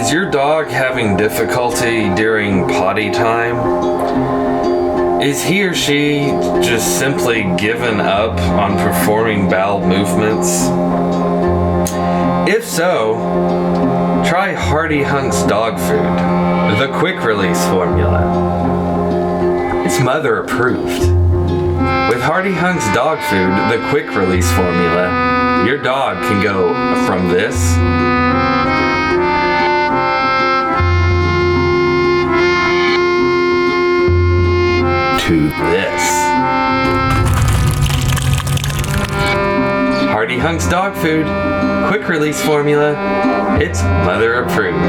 Is your dog having difficulty during potty time? Is he or she just simply given up on performing bowel movements? If so, try Hearty Hunks dog food, the quick release formula. It's mother approved. With Hearty Hunks dog food, the quick release formula, your dog can go from this to this. Hearty Hunks dog food, quick release formula, it's mother approved.